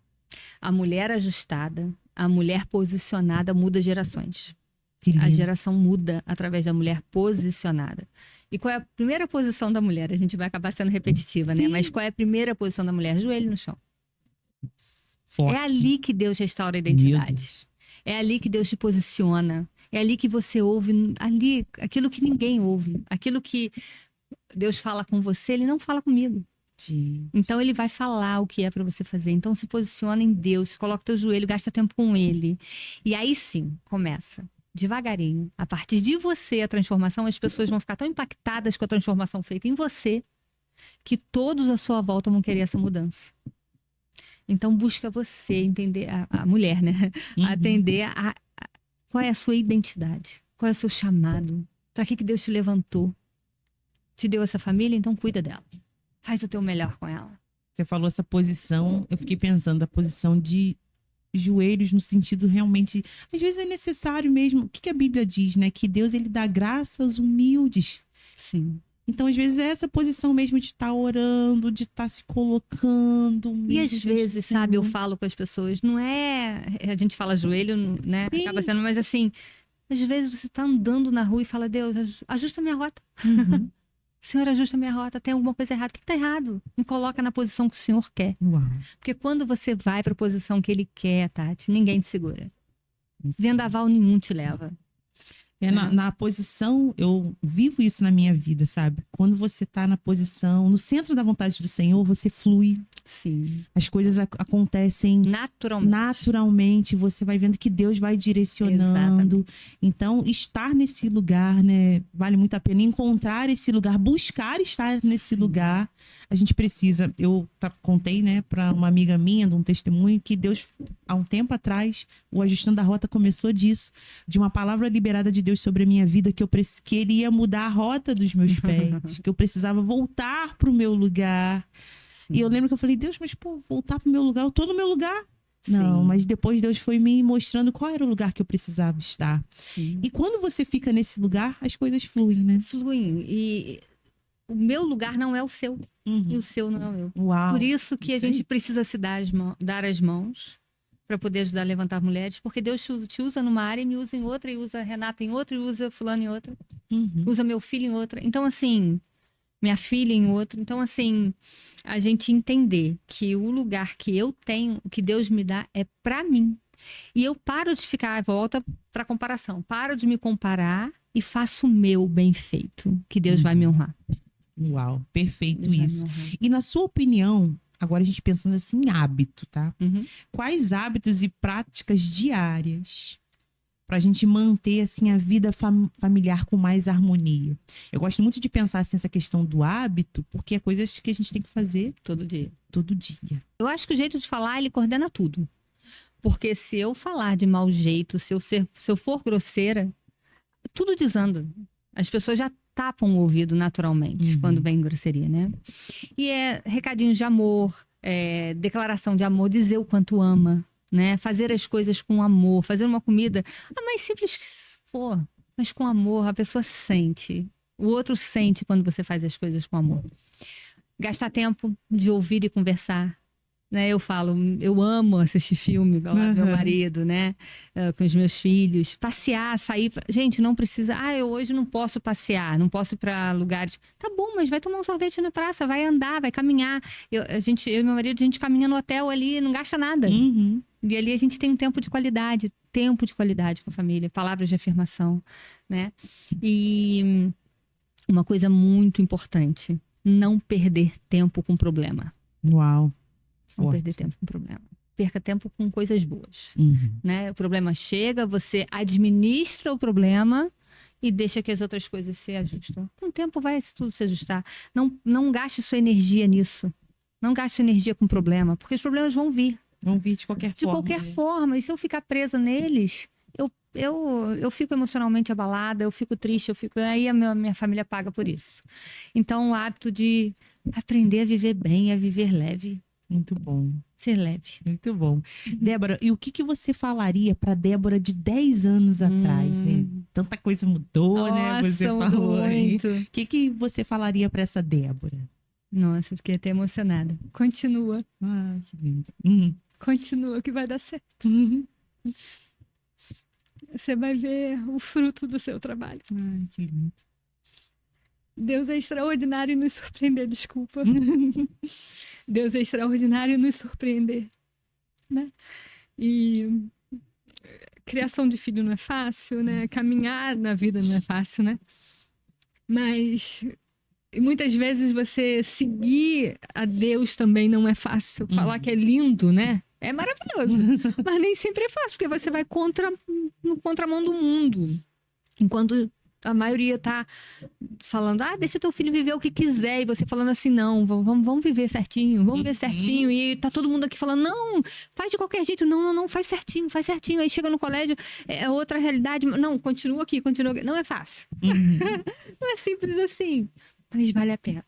A mulher ajustada, a mulher posicionada muda gerações. A geração muda através da mulher posicionada. E qual é a primeira posição da mulher? A gente vai acabar sendo repetitiva, né? Mas qual é a primeira posição da mulher? Joelho no chão.
Forte.
É ali que Deus restaura a identidade. É ali que Deus te posiciona. É ali que você ouve, ali, aquilo que ninguém ouve. Aquilo que Deus fala com você, Ele não fala comigo. Então Ele vai falar o que é para você fazer. Então se posiciona em Deus, coloca o teu joelho, gasta tempo com Ele. E aí sim, começa devagarinho. A partir de você, a transformação, as pessoas vão ficar tão impactadas com a transformação feita em você, que todos à sua volta vão querer essa mudança. Então busca você entender, a mulher, né? Atender qual é a sua identidade, qual é o seu chamado, para que Deus te levantou, te deu essa família, então cuida dela. Faz o teu melhor com ela.
Você falou essa posição, eu fiquei pensando a posição de joelhos no sentido realmente, às vezes é necessário mesmo. O que a Bíblia diz, né? Que Deus, ele dá graça aos humildes.
Sim.
Então, às vezes, é essa posição mesmo de estar orando, de estar se colocando.
E às vezes, sabe, eu falo com as pessoas, não é... A gente fala joelho, né?
Sim.
Acaba sendo, mas assim, às vezes você tá andando na rua e fala: Deus, ajusta a minha rota. Senhor, ajusta a minha rota, tem alguma coisa errada. O que tá errado? Me coloca na posição que o Senhor quer.
Uau.
Porque quando você vai para a posição que Ele quer, Tati, ninguém te segura. Vendaval nenhum te leva.
Na posição, eu vivo isso na minha vida, sabe? Quando você tá na posição, no centro da vontade do Senhor, você flui.
Sim.
As coisas acontecem naturalmente. Você vai vendo que Deus vai direcionando.
Exatamente.
Então, estar nesse lugar, né? Vale muito a pena encontrar esse lugar, buscar estar nesse
Sim.
lugar. A gente precisa. Eu contei, né, para uma amiga minha, de um testemunho, que Deus, há um tempo atrás, o Ajustando a Rota começou disso, de uma palavra liberada de Deus sobre a minha vida, que eu queria mudar a rota dos meus pés, que eu precisava voltar pro meu lugar.
Sim.
E eu lembro que eu falei, Deus, mas pô, voltar pro meu lugar, eu tô no meu lugar.
Sim.
Não, mas depois Deus foi me mostrando qual era o lugar que eu precisava estar.
Sim.
E quando você fica nesse lugar, as coisas fluem, né?
Fluem. E o meu lugar não é o seu. E o seu não é o meu.
Uau.
Por isso que a gente precisa se dar as mãos para poder ajudar a levantar mulheres, porque Deus te usa numa área e me usa em outra, e usa a Renata em outra, e usa fulano em outra, usa meu filho em outra. Então, assim, minha filha em outra. Então, assim, a gente entender que o lugar que eu tenho, que Deus me dá, é para mim. E eu paro de ficar, volta para comparação, paro de me comparar e faço o meu bem feito, que Deus vai me honrar.
Uau, perfeito isso. E na sua opinião, agora a gente pensando assim em hábito, tá? Quais hábitos e práticas diárias pra gente manter assim a vida familiar com mais harmonia? Eu gosto muito de pensar assim essa questão do hábito, porque é coisas que a gente tem que fazer
todo dia.
Todo dia.
Eu acho que o jeito de falar, ele coordena tudo. Porque se eu falar de mau jeito, se eu for grosseira, tudo desanda. As pessoas já tapam o ouvido naturalmente quando vem grosseria, né? E é recadinhos de amor, declaração de amor, dizer o quanto ama, né? Fazer as coisas com amor, fazer uma comida, a mais simples que for, mas com amor, a pessoa sente. O outro sente quando você faz as coisas com amor. Gastar tempo de ouvir e conversar. Né, eu falo, eu amo assistir filme com meu marido, né? Com os meus filhos. Passear, sair. Gente, não precisa. Eu hoje não posso passear, não posso ir para lugares. Tá bom, mas vai tomar um sorvete na praça, vai andar, vai caminhar. Eu e meu marido, a gente caminha no hotel ali, não gasta nada. E ali a gente tem um tempo de qualidade com a família, palavras de afirmação, né? E uma coisa muito importante: não perder tempo com problema.
Uau.
Não perder tempo com problema. Perca tempo com coisas boas. Né? O problema chega, você administra o problema e deixa que as outras coisas se ajustam. Com o tempo vai tudo se ajustar. Não gaste sua energia nisso. Não gaste sua energia com problema, porque os problemas vão vir.
Vão vir de qualquer forma.
De qualquer forma. E se eu ficar presa neles, eu fico emocionalmente abalada, eu fico triste, aí a minha família paga por isso. Então, o hábito de aprender a viver bem, a viver leve.
Muito bom.
Ser leve.
Muito bom. Débora, e o que você falaria para Débora de 10 anos atrás? Hein? Tanta coisa mudou, né? Você falou
muito.
O que você falaria para essa Débora?
Nossa, eu fiquei até emocionada. Continua.
Que lindo.
Continua que vai dar certo. Você vai ver o fruto do seu trabalho.
Que lindo.
Deus é extraordinário em nos surpreender, desculpa. Deus é extraordinário em nos surpreender, né? E criação de filho não é fácil, né? Caminhar na vida não é fácil, né? Mas muitas vezes você seguir a Deus também não é fácil. Falar que é lindo, né? É maravilhoso. Mas nem sempre é fácil, porque você vai no contramão do mundo. Enquanto a maioria tá falando, deixa teu filho viver o que quiser. E você falando assim, não, vamos viver certinho, vamos viver certinho. E tá todo mundo aqui falando, não, faz de qualquer jeito. Não, faz certinho, faz certinho. Aí chega no colégio, é outra realidade. Não, continua aqui. Não é fácil. Não é simples assim. Mas vale a pena.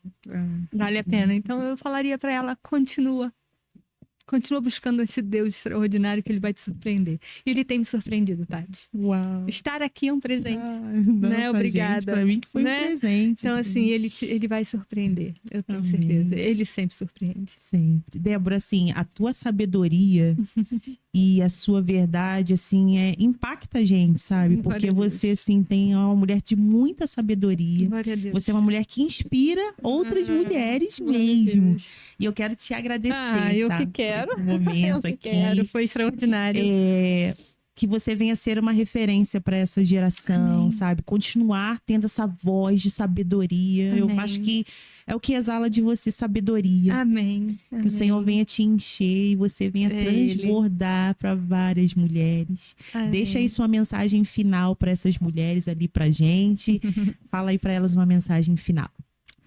Vale a pena. Então eu falaria pra ela, continua buscando esse Deus extraordinário que ele vai te surpreender. E ele tem me surpreendido, Tati.
Uau.
Estar aqui é um presente. Né?
Obrigada. Pra mim que foi um presente.
Então, assim, ele vai surpreender. Eu tenho certeza. Ele sempre surpreende.
Sempre. Débora, assim, a tua sabedoria e a sua verdade, assim, impacta a gente, sabe? Porque você, assim, tem uma mulher de muita sabedoria.
Glória a Deus.
Você é uma mulher que inspira outras mulheres mesmo. E eu quero te agradecer,
eu
tá?
que quero.
Esse momento
eu que quero. Foi extraordinário.
que você venha ser uma referência para essa geração,
Amém.
sabe? Continuar tendo essa voz de sabedoria. Eu
Amém.
acho que é o que exala de você, sabedoria.
Amém.
Que o Senhor venha te encher e você venha
É Ele.
transbordar para várias mulheres.
Amém.
Deixa aí sua mensagem final para essas mulheres ali pra gente. Fala aí para elas uma mensagem final.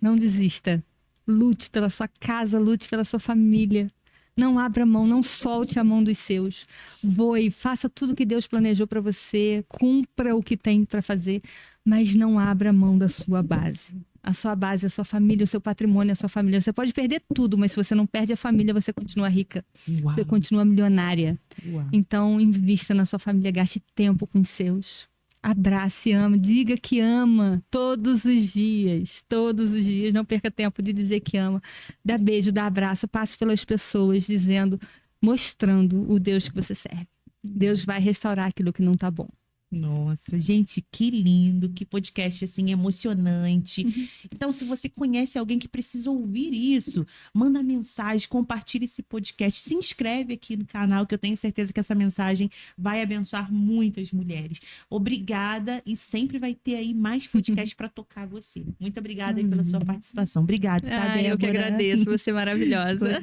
Não desista. Lute pela sua casa, lute pela sua família. Não abra mão, não solte a mão dos seus. Voe, faça tudo que Deus planejou para você, cumpra o que tem para fazer, mas não abra mão da sua base. A sua base, a sua família, o seu patrimônio, a sua família. Você pode perder tudo, mas se você não perde a família, você continua rica.
Uau.
Você continua milionária.
Uau.
Então, invista na sua família, gaste tempo com os seus. Abrace, ama, diga que ama todos os dias, não perca tempo de dizer que ama. Dá beijo, dá abraço, passe pelas pessoas dizendo, mostrando o Deus que você serve. Deus vai restaurar aquilo que não tá bom.
Nossa, gente, que lindo, que podcast assim emocionante. Então, se você conhece alguém que precisa ouvir isso, manda mensagem, compartilha esse podcast, se inscreve aqui no canal, que eu tenho certeza que essa mensagem vai abençoar muitas mulheres. Obrigada, e sempre vai ter aí mais podcast para tocar você. Muito obrigada aí pela sua participação. Obrigada, tá, Débora?
Eu que agradeço, você é maravilhosa.